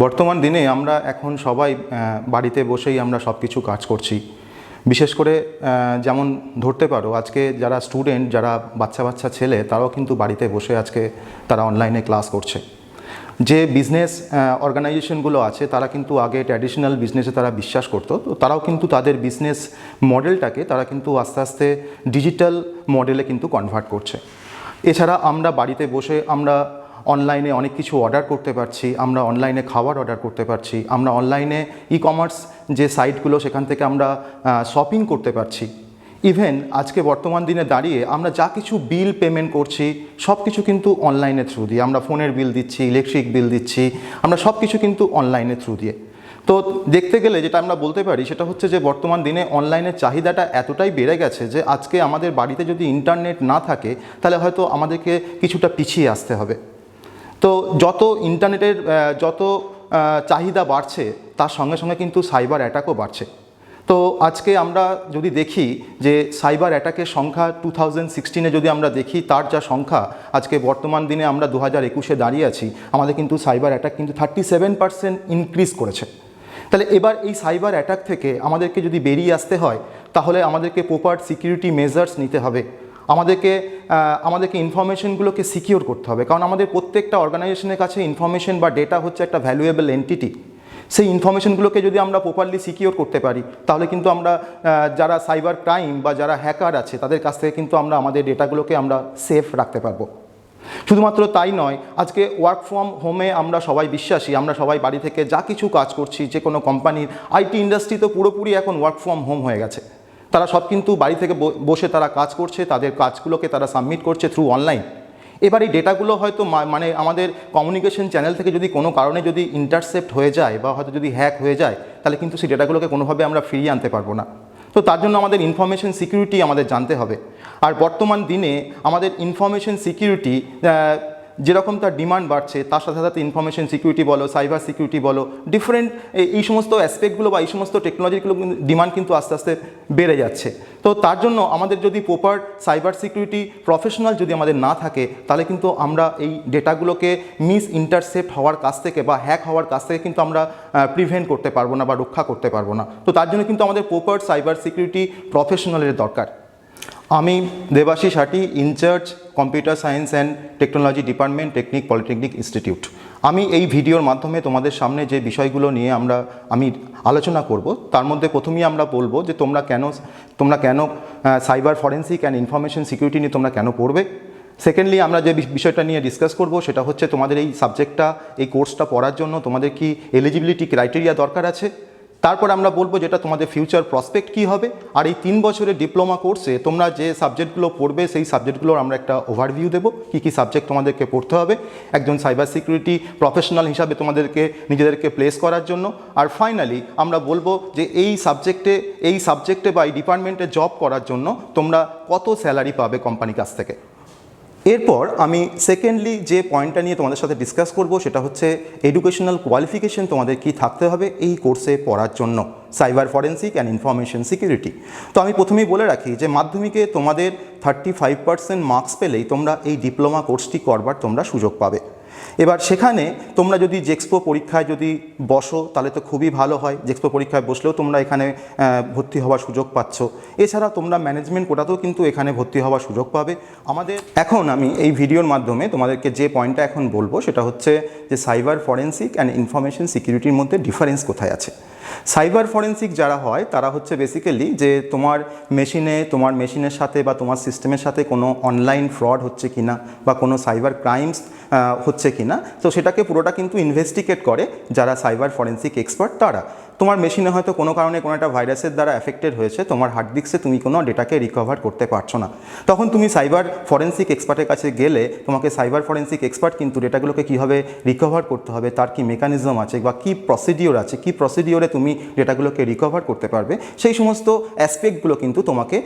বর্তমান দিনে আমরা এখন সবাই বাড়িতে বসেই আমরা সব কিছু কাজ করছি। বিশেষ করে যেমন ধরতে পারো, আজকে যারা স্টুডেন্ট, যারা বাচ্চা ছেলে, তারাও কিন্তু বাড়িতে বসে আজকে তারা অনলাইনে ক্লাস করছে। যে বিজনেস অর্গানাইজেশনগুলো আছে তারা কিন্তু আগে ট্র্যাডিশনাল বিজনেসে তারা বিশ্বাস করতো, তো তারাও কিন্তু তাদের বিজনেস মডেলটাকে তারা কিন্তু আস্তে আস্তে ডিজিটাল মডেলে কিন্তু কনভার্ট করছে। এছাড়া আমরা বাড়িতে বসে আমরা অনলাইনে অনেক কিছু অর্ডার করতে পারছি, আমরা অনলাইনে খাবার অর্ডার করতে পারছি, আমরা অনলাইনে ই কমার্স যে সাইটগুলো সেখান থেকে আমরা শপিং করতে পারছি। ইভেন আজকে বর্তমান দিনে দাঁড়িয়ে আমরা যা কিছু বিল পেমেন্ট করছি সব কিছু কিন্তু অনলাইনের থ্রু দিয়ে, আমরা ফোনের বিল দিচ্ছি, ইলেকট্রিক বিল দিচ্ছি, আমরা সব কিছু কিন্তু অনলাইনের থ্রু দিয়ে। তো দেখতে গেলে যেটা আমরা বলতে পারি সেটা হচ্ছে যে বর্তমান দিনে অনলাইনের চাহিদাটা এতটাই বেড়ে গেছে যে আজকে আমাদের বাড়িতে যদি ইন্টারনেট না থাকে তাহলে হয়তো আমাদেরকে কিছুটা পিছিয়ে আসতে হবে। তো যত ইন্টারনেটের যত চাহিদা বাড়ছে তার সঙ্গে সঙ্গে কিন্তু সাইবার অ্যাটাকও বাড়ছে। তো আজকে আমরা যদি দেখি যে সাইবার অ্যাটাকের সংখ্যা 2016-এ যদি আমরা দেখি, তার যা সংখ্যা আজকে বর্তমান দিনে আমরা 2021-এ দাঁড়িয়ে আছি, আমাদের কিন্তু সাইবার অ্যাটাক কিন্তু 37% ইনক্রিজ করেছে। তাহলে এবার এই সাইবার অ্যাটাক থেকে আমাদেরকে যদি বেরিয়ে আসতে হয় তাহলে আমাদেরকে প্রপার সিকিউরিটি মেজার্স নিতে হবে, আমাদেরকে ইনফরমেশনগুলোকে সিকিওর করতে হবে। কারণ আমাদের প্রত্যেকটা অর্গানাইজেশনের কাছে ইনফরমেশন বা ডেটা হচ্ছে একটা ভ্যালুয়েবল এন্টিটি। সেই ইনফরমেশনগুলোকে যদি আমরা প্রপারলি সিকিওর করতে পারি তাহলে কিন্তু আমরা যারা সাইবার ক্রাইম বা যারা হ্যাকার আছে তাদের কাছ থেকে কিন্তু আমরা আমাদের ডেটাগুলোকে আমরা সেফ রাখতে পারবো। শুধুমাত্র তাই নয়, আজকে ওয়ার্ক ফ্রম হোমে আমরা সবাই বিশ্বাসী, আমরা সবাই বাড়ি থেকে যা কিছু কাজ করছি, যে কোনো কোম্পানির আইটি ইন্ডাস্ট্রি তো পুরোপুরি এখন ওয়ার্ক ফ্রম হোম হয়ে গেছে। তারা সব কিন্তু বাড়ি থেকে বসে তারা কাজ করছে, তাদের কাজগুলোকে তারা সাবমিট করছে থ্রু অনলাইন। এবার এই ডেটাগুলো হয়তো মানে আমাদের কমিউনিকেশন চ্যানেল থেকে যদি কোনো কারণে যদি ইন্টারসেপ্ট হয়ে যায় বা হয়তো যদি হ্যাক হয়ে যায় তাহলে কিন্তু সেই ডেটাগুলোকে কোনোভাবে আমরা ফিরিয়ে আনতে পারবো না। তো তার জন্য আমাদের ইনফরমেশন সিকিউরিটি আমাদের জানতে হবে। আর বর্তমান দিনে আমাদের ইনফরমেশন সিকিউরিটি যেরকম তার ডিমান্ড বাড়ছে, তার সাথে সাথে ইনফরমেশন সিকিউরিটি বলো, সাইবার সিকিউরিটি বলো, ডিফারেন্ট এই সমস্ত অ্যাসপেক্টগুলো বা এই সমস্ত টেকনোলজিগুলো ডিমান্ড কিন্তু আস্তে আস্তে বেড়ে যাচ্ছে। তো তার জন্য আমাদের যদি প্রপার সাইবার সিকিউরিটি প্রফেশনাল যদি আমাদের না থাকে তাহলে কিন্তু আমরা এই ডেটাগুলোকে মিস ইন্টারসেপ্ট হওয়ার কাছ থেকে বা হ্যাক হওয়ার কাছ থেকে কিন্তু আমরা প্রিভেন্ট করতে পারবো না বা রক্ষা করতে পারবো না। তো তার জন্য কিন্তু আমাদের প্রপার সাইবার সিকিউরিটি প্রফেশনালের দরকার। আমি Debashis Hati, in-charge computer science and technology department, Technique Polytechnic Institute. আমি এই ভিডিওর মাধ্যমে তোমাদের সামনে যে বিষয়গুলো নিয়ে আমি আলোচনা করব তার মধ্যে প্রথমেই আমরা বলবো যে তোমরা কেন cyber forensic and information security নিয়ে তোমরা কেন পড়বে। সেকেন্ডলি আমরা যে বিষয়টা নিয়ে ডিসকাস করব সেটা হচ্ছে তোমাদের এই সাবজেক্টটা, এই কোর্সটা পড়ার জন্য তোমাদের কি এলিজিবিলিটি ক্রাইটেরিয়া দরকার আছে। তারপর আমরা বলবো যেটা তোমাদের ফিউচার প্রসপেক্ট কী হবে। আর এই 3 বছরের ডিপ্লোমা কোর্সে তোমরা যে সাবজেক্টগুলো পড়বে সেই সাবজেক্টগুলোর আমরা একটা ওভারভিউ দেবো, কী সাবজেক্ট তোমাদেরকে পড়তে হবে একজন সাইবার সিকিউরিটি প্রফেশনাল হিসাবে তোমাদেরকে নিজেদেরকে প্লেস করার জন্য। আর ফাইনালি আমরা বলবো যে এই সাবজেক্টে বা এই ডিপার্টমেন্টে জব করার জন্য তোমরা কত স্যালারি পাবে কোম্পানির কাছ থেকে। এরপর আমি সেকেন্ডলি যে পয়েন্টটা নিয়ে তোমাদের সাথে ডিসকাস করব সেটা হচ্ছে এডুকেশনাল কোয়ালিফিকেশন তোমাদের কি থাকতে হবে এই কোর্সে পড়ার জন্য, cyber forensic and information security. তো আমি প্রথমেই বলে রাখি যে মাধ্যমিকে তোমাদের 35% মার্কস পেলেই তোমরা এই ডিপ্লোমা কোর্সটি করবার তোমরা সুযোগ পাবে। এবার সেখানে তোমরা যদি জেক্সপো পরীক্ষায় যদি বসো তাহলে তো খুবই ভালো হয়, জেক্সপো পরীক্ষায় বসলেও তোমরা এখানে ভর্তি হওয়ার সুযোগ পাচ্ছ। এছাড়া তোমরা ম্যানেজমেন্ট কোটাতেও কিন্তু এখানে ভর্তি হওয়ার সুযোগ পাবে। এখন আমি এই ভিডিওর মাধ্যমে তোমাদেরকে যে পয়েন্টটা এখন বলবো সেটা হচ্ছে যে সাইবার ফরেন্সিক অ্যান্ড ইনফরমেশন সিকিউরিটির মধ্যে ডিফারেন্স কোথায় আছে। সাইবার ফরেন্সিক যারা হয় তারা হচ্ছে বেসিক্যালি যে তোমার মেশিনের সাথে বা তোমার সিস্টেমের সাথে কোনো অনলাইন ফ্রড হচ্ছে কিনা বা কোনো সাইবার ক্রাইমস হচ্ছে কিনা, তো সেটাকে পুরোটা কিন্তু ইনভেস্টিগেট করে যারা সাইবার ফরেন্সিক এক্সপার্ট তারা। তোমার মেশিনে হয়তো কোনো কারণে কোনো একটা ভাইরাসের দ্বারা অ্যাফেক্টেড হয়েছে, তোমার হার্ড ডিস্কে তুমি কোনো ডেটাকে রিকভার করতে পারছো না, তখন তুমি সাইবার ফরেন্সিক এক্সপার্টের কাছে গেলে তোমাকে সাইবার ফরেন্সিক এক্সপার্ট কিন্তু ডেটাগুলোকে কীভাবে রিকভার করতে হবে, তার কি মেকানিজম আছে বা কী প্রসিডিওর আছে, কী প্রসিডিওরে তুমি ডেটাগুলোকে রিকভার করতে পারবে, সেই সমস্ত অ্যাসপেক্টগুলো কিন্তু তোমাকে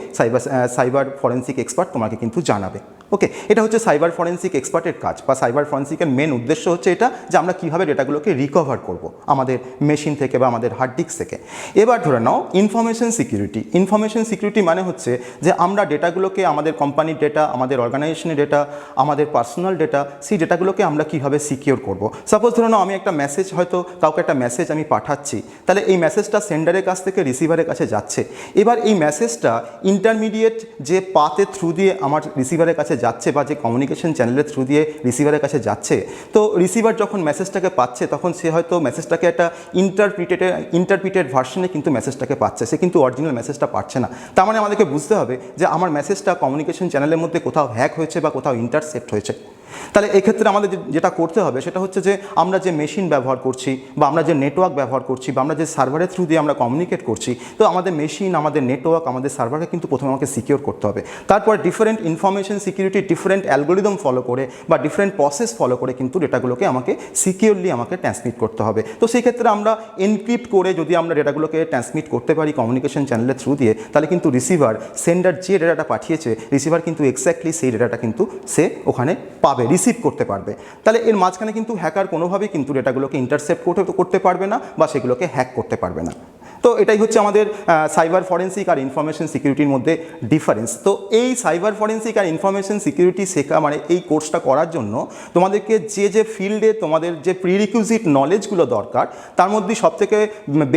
সাইবার ফরেন্সিক এক্সপার্ট তোমাকে কিন্তু জানাবে। ওকে, এটা হচ্ছে সাইবার ফরেন্সিক এক্সপার্টের কাজ বা সাইবার ফরেন্সিকের মেন উদ্দেশ্য হচ্ছে এটা যে আমরা কীভাবে ডেটাগুলোকে রিকভার করব আমাদের মেশিন থেকে বা আমাদের হার্ড ডিস্ক থেকে। এবার ধরে নাও ইনফরমেশন সিকিউরিটি। ইনফরমেশন সিকিউরিটি মানে হচ্ছে যে আমরা ডেটাগুলোকে, আমাদের কোম্পানির ডেটা, আমাদের অর্গানাইজেশনের ডেটা, আমাদের পার্সোনাল ডেটা, সেই ডেটাগুলোকে আমরা কীভাবে সিকিউর করব। সাপোজ ধরে নাও আমি একটা মেসেজ, হয়তো কাউকে একটা মেসেজ আমি পাঠাচ্ছি, তাহলে এই মেসেজটা সেন্ডারের কাছ থেকে রিসিভারের কাছে যাচ্ছে। এবার এই মেসেজটা ইন্টারমিডিয়েট যে পাথের থ্রু দিয়ে আমার রিসিভারের কাছে যাচ্ছে বা যে কমিউনিকেশন চ্যানেলের থ্রু দিয়ে রিসিভারের কাছে যাচ্ছে, তো রিসিভার যখন মেসেজটাকে পাচ্ছে তখন সে হয়তো মেসেজটাকে একটা ইন্টারপ্রিটেড ভার্সনে কিন্তু মেসেজটাকে পাচ্ছে, সে কিন্তু অরিজিনাল মেসেজটা পাচ্ছে না। তার মানে আমাদেরকে বুঝতে হবে যে আমার মেসেজটা কমিউনিকেশন চ্যানেলের মধ্যে কোথাও হ্যাক হয়েছে বা কোথাও ইন্টারসেপ্ট হয়েছে। তাহলে এক্ষেত্রে আমাদের যেটা করতে হবে সেটা হচ্ছে যে আমরা যে মেশিন ব্যবহার করছি বা আমরা যে নেটওয়ার্ক ব্যবহার করছি বা আমরা যে সার্ভারের থ্রু দিয়ে আমরা কমিউনিকেট করছি, তো আমাদের মেশিন, আমাদের নেটওয়ার্ক, আমাদের সার্ভারকে কিন্তু প্রথমে আমাকে সিকিউর করতে হবে। তারপর different information security, different algorithm follow করে বা ডিফারেন্ট প্রসেস ফলো করে কিন্তু ডেটাগুলোকে আমাকে সিকিউরলি আমাকে ট্রান্সমিট করতে হবে। তো সেই ক্ষেত্রে আমরা এনক্রিপ্ট করে যদি আমরা ডেটাগুলোকে ট্রান্সমিট করতে পারি কমিউনিকেশন চ্যানেলের থ্রু দিয়ে, তাহলে কিন্তু রিসিভার, সেন্ডার যে ডেটাটা পাঠিয়েছে, রিসিভার কিন্তু এক্স্যাক্টলি সেই ডেটাটা কিন্তু সে ওখানে পাবে, রিসিভ করতে পারবে। তাহলে এর মাঝখানে কিন্তু হ্যাকার কোনোভাবেই কিন্তু ডেটাগুলোকে ইন্টারসেপ্ট করতে পারবে না বা সেগুলোকে হ্যাক করতে পারবে না। তো এটাই হচ্ছে আমাদের সাইবার ফরেন্সিক আর ইনফরমেশন সিকিউরিটির মধ্যে ডিফারেন্স। তো এই সাইবার ফরেন্সিক আর ইনফরমেশন সিকিউরিটি শেখা মানে এই কোর্সটা করার জন্য তোমাদেরকে যে ফিল্ডে তোমাদের যে প্রিরিকুইজিট নলেজগুলো দরকার, তার মধ্যে সবথেকে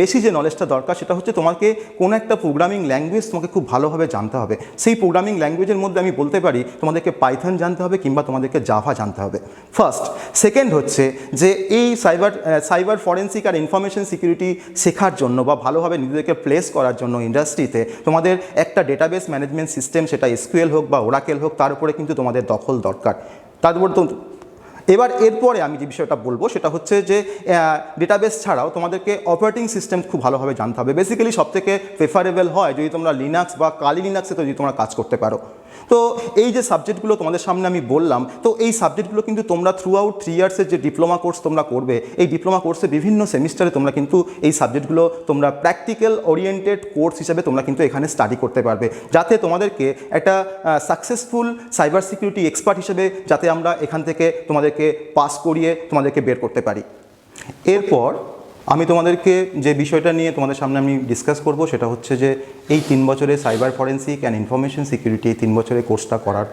বেশি যে নলেজটা দরকার সেটা হচ্ছে তোমাকে কোনো একটা প্রোগ্রামিং ল্যাঙ্গুয়েজ তোমাকে খুব ভালোভাবে জানতে হবে। সেই প্রোগ্রামিং ল্যাঙ্গুয়েজের মধ্যে আমি বলতে পারি তোমাদেরকে পাইথন জানতে হবে কিংবা তোমাদেরকে জাভা জানতে হবে ফার্স্ট। সেকেন্ড হচ্ছে যে এই সাইবার ফরেন্সিক আর ইনফরমেশন সিকিউরিটি শেখার জন্য বা ভালোভাবে নিজেদেরকে প্লেস করার জন্য ইন্ডাস্ট্রিতে তোমাদের একটা ডেটাবেস ম্যানেজমেন্ট সিস্টেম, সেটা এসকিউএল হোক বা ওরাকেল হোক, তার উপরে কিন্তু তোমাদের দখল দরকার। তারপর তো এবার এরপরে আমি যে বিষয়টা বলবো সেটা হচ্ছে যে ডেটাবেস ছাড়াও তোমাদেরকে অপারেটিং সিস্টেম খুব ভালোভাবে জানতে হবে। বেসিক্যালি সবথেকে প্রেফারেবল হয় যদি তোমরা লিনাক্স বা কালি লিনাক্সে যদি তোমরা কাজ করতে পারো। তো এই যে সাবজেক্টগুলো তোমাদের সামনে আমি বললাম, তো এই সাবজেক্টগুলো কিন্তু তোমরা থ্রু আউট 3 ইয়ার্সের যে ডিপ্লোমা কোর্স তোমরা করবে, এই ডিপ্লোমা কোর্সে বিভিন্ন সেমিস্টারে তোমরা কিন্তু এই সাবজেক্টগুলো তোমরা প্র্যাকটিক্যাল ওরিয়েন্টেড কোর্স হিসাবে তোমরা কিন্তু এখানে স্টাডি করতে পারবে, যাতে তোমাদেরকে একটা সাকসেসফুল সাইবার সিকিউরিটি এক্সপার্ট হিসেবে যাতে আমরা এখান থেকে তোমাদেরকে পাস করিয়ে তোমাদেরকে বের করতে পারি। এরপর আমি তোমাদেরকে যে বিষয়টা নিয়ে তোমাদের সামনে আমি ডিসকাস করব সেটা হচ্ছে যে এই 3 বছরের cyber forensic and information security, এই 3 বছরের কোর্সটা করার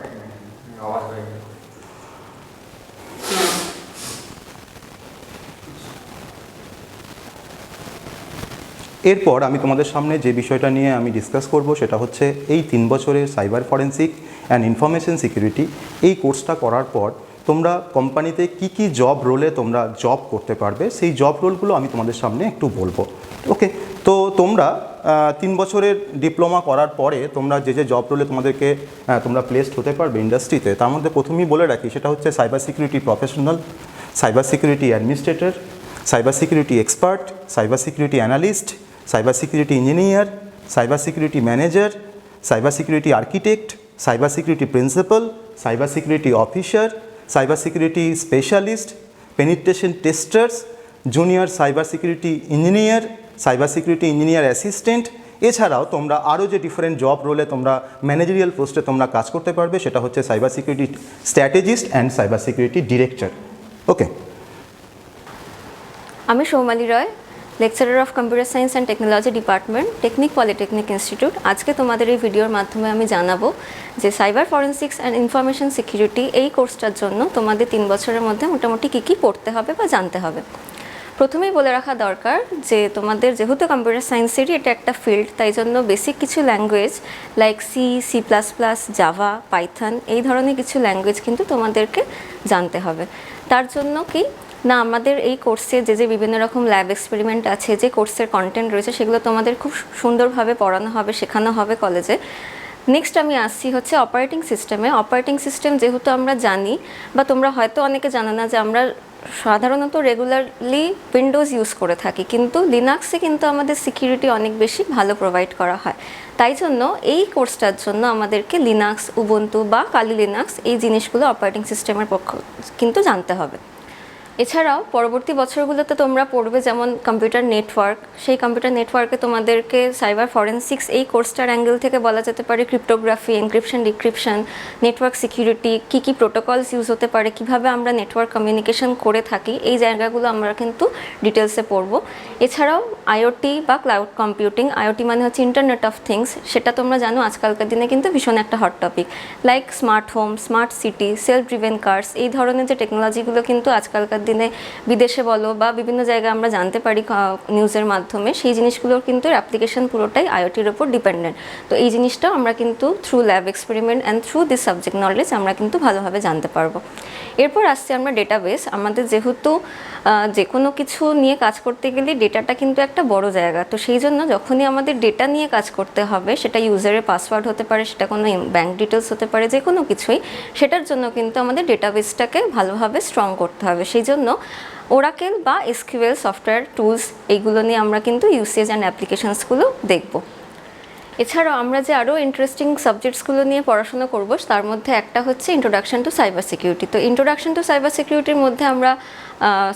এরপর আমি তোমাদের সামনে যে বিষয়টা নিয়ে আমি ডিসকাস করব সেটা হচ্ছে এই 3 বছরের cyber forensic and information security এই কোর্সটা করার পর তোমরা কোম্পানিতে কি জব রোলে তোমরা জব করতে পারবে, সেই জব রোলগুলো আমি তোমাদের সামনে একটু বলবো। ওকে, তো তোমরা 3 বছরের ডিপ্লোমা করার পরে তোমরা যে জব রোলে তোমরা প্লেসড হতে পারবে ইন্ডাস্ট্রিতে, তার মধ্যে প্রথমেই বলে রাখি সেটা হচ্ছে cyber security professional, cyber security administrator, cyber security expert, cyber security analyst, cyber security engineer, cyber security manager, cyber security architect, cyber security principal, cyber security officer, cyber security specialist, penetration testers, junior cyber security engineer, cyber security engineer assistant. এছাড়াও তোমরা আরও যে different job রোলে তোমরা managerial পোস্টে তোমরা কাজ করতে পারবে সেটা হচ্ছে cyber security strategist and cyber security director. Okay, আমি Soumali Roy, lecturer of computer science and technology department, Technique Polytechnic Institute. আজকে তোমাদের এই ভিডিওর মাধ্যমে আমি জানাবো যে cyber forensics and information security এই কোর্সটার জন্য তোমাদের 3 বছরের মধ্যে মোটামুটি কী পড়তে হবে বা জানতে হবে। প্রথমেই বলে রাখা দরকার যে তোমাদের যেহেতু কম্পিউটার সায়েন্সেরই এটা একটা ফিল্ড, তাই জন্য বেসিক কিছু language like C plus plus, Java, Python এই ধরনের কিছু ল্যাঙ্গুয়েজ কিন্তু তোমাদেরকে জানতে হবে। তার জন্য কি না, আমাদের এই কোর্সে যে বিভিন্ন রকম ল্যাব এক্সপেরিমেন্ট আছে, যে কোর্সের কন্টেন্ট রয়েছে সেগুলো তোমাদের খুব সুন্দরভাবে পড়ানো হবে, শেখানো হবে কলেজে। নেক্সট আমি আসছি হচ্ছে অপারেটিং সিস্টেমে। অপারেটিং সিস্টেম যেহেতু আমরা জানি বা তোমরা হয়তো অনেকে জানো না যে আমরা সাধারণত রেগুলারলি উইন্ডোজ ইউজ করে থাকি, কিন্তু লিনাক্সে কিন্তু আমাদের সিকিউরিটি অনেক বেশি ভালো প্রোভাইড করা হয়। তাই জন্য এই কোর্সটার জন্য আমাদেরকে লিনাক্স, উবুন্টু বা কালি লিনাক্স এই জিনিসগুলো অপারেটিং সিস্টেমের পক্ষ কিন্তু জানতে হবে। এছাড়াও পরবর্তী বছরগুলোতে তোমরা পড়বে যেমন কম্পিউটার নেটওয়ার্ক, সেই কম্পিউটার নেটওয়ার্কে তোমাদেরকে সাইবার ফরেনসিক্স এই কোর্সটার অ্যাঙ্গেল থেকে বলা যেতে পারে cryptography, encryption, decryption, network security, কী কী প্রোটোকলস ইউজ হতে পারে, কিভাবে আমরা নেটওয়ার্ক কমিউনিকেশন করে থাকি, এই জায়গাগুলো আমরা কিন্তু ডিটেলসে পড়বো। এছাড়াও আইওটি বা ক্লাউড কম্পিউটিং, আইওটি মানে হচ্ছে ইন্টারনেট অফ থিংস, সেটা তোমরা জানো আজকালকার দিনে কিন্তু ভীষণ একটা hot topic. Like smart home, smart city, self driven cars, এই ধরনের যে টেকনোলজিগুলো কিন্তু আজকালকার দিনে বিদেশে বলো বা বিভিন্ন জায়গায় আমরা জানতে পারি নিউজের মাধ্যমে, সেই জিনিসগুলোর কিন্তু অ্যাপ্লিকেশন পুরোটাই আইওটির উপর ডিপেন্ডেন্ট। তো এই জিনিসটাও আমরা কিন্তু through lab experiment and through this subject knowledge আমরা কিন্তু ভালোভাবে জানতে পারবো। এরপর আসছে আমরা ডেটাবেস। আমাদের যেহেতু যে কোনো কিছু নিয়ে কাজ করতে গেলে ডেটাটা কিন্তু একটা বড় জায়গা, তো সেই জন্য যখনই আমাদের ডেটা নিয়ে কাজ করতে হবে, সেটা ইউজারের পাসওয়ার্ড হতে পারে, সেটা কোনো ব্যাঙ্ক ডিটেলস হতে পারে, যে কোনো কিছুই, সেটার জন্য কিন্তু আমাদের ডেটাবেসটাকে ভালোভাবে স্ট্রং করতে হবে। সেই জন্য ওরাকেল বা এসকিউএল সফটওয়্যার টুলস, এইগুলো নিয়ে আমরা কিন্তু ইউসেজ অ্যান্ড অ্যাপ্লিকেশনসগুলো দেখব। এছাড়াও আমরা যে আরও ইন্টারেস্টিং সাবজেক্টসগুলো নিয়ে পড়াশোনা করব, তার মধ্যে একটা হচ্ছে ইন্ট্রোডাকশন টু সাইবার সিকিউরিটি। তো ইন্ট্রোডাকশন টু সাইবার সিকিউরিটির মধ্যে আমরা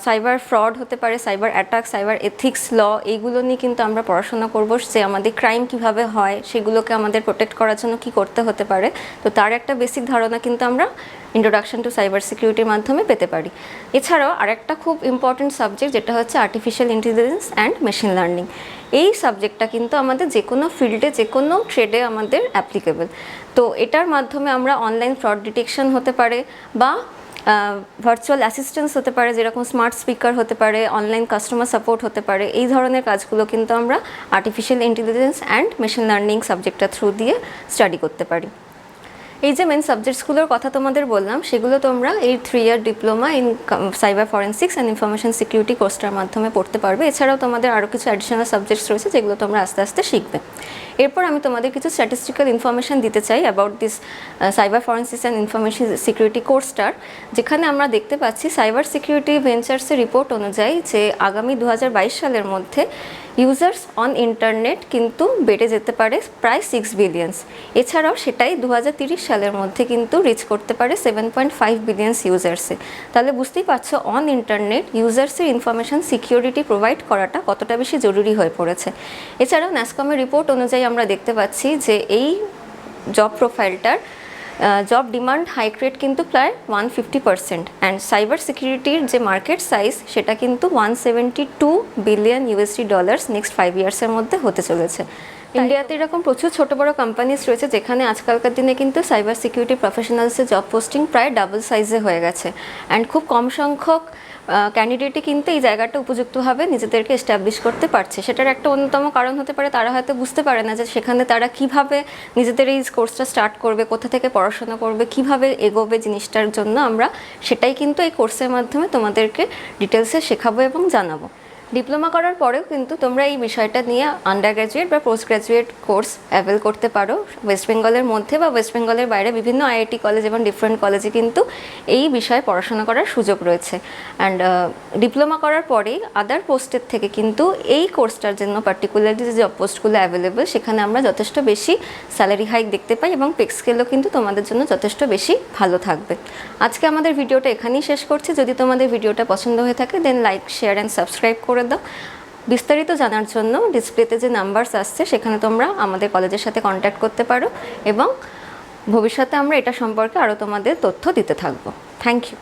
সাইবার ফ্রড হতে পারে, সাইবার অ্যাটাক, সাইবার এথিক্স ল, এইগুলো নিয়ে কিন্তু আমরা পড়াশোনা করব। যে আমাদের ক্রাইম কিভাবে হয়, সেগুলোকে আমাদের প্রোটেক্ট করার জন্য কী করতে হতে পারে, তো তার একটা বেসিক ধারণা কিন্তু আমরা ইন্ট্রোডাকশন টু সাইবার সিকিউরিটির মাধ্যমে পেতে পারি। এছাড়াও আরেকটা খুব ইম্পর্টেন্ট সাবজেক্ট যেটা হচ্ছে artificial intelligence and machine learning. এই সাবজেক্টটা কিন্তু আমাদের যে কোনো ফিল্ডে, যে কোনো ট্রেডে আমাদের অ্যাপ্লিকেবল। তো এটার মাধ্যমে আমরা অনলাইন ফ্রড ডিটেকশন হতে পারে বা ভার্চুয়াল অ্যাসিস্ট্যান্স হতে পারে, যেরকম স্মার্ট স্পিকার হতে পারে, অনলাইন কাস্টমার সাপোর্ট হতে পারে, এই ধরনের কাজগুলো কিন্তু আমরা artificial intelligence and machine learning সাবজেক্টটা থ্রু দিয়ে স্টাডি করতে পারি। এই যে মেন সাবজেক্টসগুলোর কথা তোমাদের বললাম, সেগুলো তোমরা এই 3 year diploma in cyber forensics and information security কোর্সটার মাধ্যমে পড়তে পারবে। এছাড়াও তোমাদের আরও কিছু অ্যাডিশনাল সাবজেক্টস রয়েছে যেগুলো তোমরা আস্তে আস্তে শিখবে। এরপর আমি তোমাদের কিছু স্ট্যাটিস্টিক্যাল ইনফরমেশন দিতে চাই about this cyber forensics and information security কোর্সটার, যেখানে আমরা দেখতে পাচ্ছি সাইবার সিকিউরিটি ভেঞ্চার্সের রিপোর্ট অনুযায়ী যে আগামী 2022 সালের মধ্যে ইউজার্স অন ইন্টারনেট কিন্তু বেড়ে যেতে পারে প্রায় 6 বিলিয়নস। এছাড়াও সেটাই 2030 সালের মধ্যে কিন্তু রিচ করতে পারে 7.5 বিলিয়নস ইউজার্সে। তাহলে বুঝতেই পারছো অন ইন্টারনেট ইউজার্সের ইনফরমেশন সিকিউরিটি প্রোভাইড করাটা কতটা বেশি জরুরি হয়ে পড়েছে। এছাড়াও ন্যাসকমের রিপোর্ট অনুযায়ী আমরা দেখতে পাচ্ছি যে এই জব প্রোফাইলটার জব ডিমান্ড হাইক রেট কিন্তু প্রায় 150%, অ্যান্ড সাইবার সিকিউরিটির যে মার্কেট সাইজ সেটা কিন্তু $172 বিলিয়ন নেক্সট 5 ইয়ার্সের মধ্যে হতে চলেছে। ইন্ডিয়াতে এরকম প্রচুর ছোট বড় কোম্পানিজ রয়েছে যেখানে আজকালকার দিনে কিন্তু সাইবার সিকিউরিটি প্রফেশনালসের জব পোস্টিং প্রায় ডাবল সাইজে হয়ে গেছে, অ্যান্ড খুব কম সংখ্যক ক্যান্ডিডেটই কিন্তু এই জায়গাটা উপযুক্তভাবে নিজেদেরকে এস্টাবলিশ করতে পারছে। সেটার একটা অন্যতম কারণ হতে পারে তারা হয়তো বুঝতে পারে না যে সেখানে তারা কিভাবে নিজেদের এই কোর্সটা স্টার্ট করবে, কোথা থেকে পড়াশোনা করবে, কিভাবে এগোবে জিনিসটার জন্য আমরা সেটাই কিন্তু এই কোর্সের মাধ্যমে তোমাদেরকে ডিটেলসে শেখাবো এবং জানাবো। ডিপ্লোমা করার পরেও কিন্তু তোমরা এই বিষয়টা নিয়ে আন্ডার গ্র্যাজুয়েট বা পোস্ট গ্র্যাজুয়েট কোর্স অ্যাভেল করতে পারো। ওয়েস্ট বেঙ্গলের মধ্যে বা ওয়েস্ট বেঙ্গলের বাইরে বিভিন্ন আইআইটি কলেজ এবং ডিফারেন্ট কলেজে কিন্তু এই বিষয়ে পড়াশোনা করার সুযোগ রয়েছে। অ্যান্ড ডিপ্লোমা করার পরেই আদার পোস্টের থেকে কিন্তু এই কোর্সটার জন্য পার্টিকুলারলি যে জব পোস্টগুলো অ্যাভেলেবল সেখানে আমরা যথেষ্ট বেশি স্যালারি হাইক দেখতে পাই এবং পে স্কেলও কিন্তু তোমাদের জন্য যথেষ্ট বেশি ভালো থাকবে। আজকে আমাদের ভিডিওটা এখানেই শেষ করছি। যদি তোমাদের ভিডিওটা পছন্দ হয়ে থাকে দেন লাইক, শেয়ার অ্যান্ড সাবস্ক্রাইব করে দাও। বিস্তারিত জানার জন্য ডিসপ্লেতে যে নাম্বারস আসছে সেখানে তোমরা আমাদের কলেজের সাথে কন্ট্যাক্ট করতে পারো এবং ভবিষ্যতে আমরা এটা সম্পর্কে আরও তোমাদের তথ্য দিতে থাকবো। Thank you.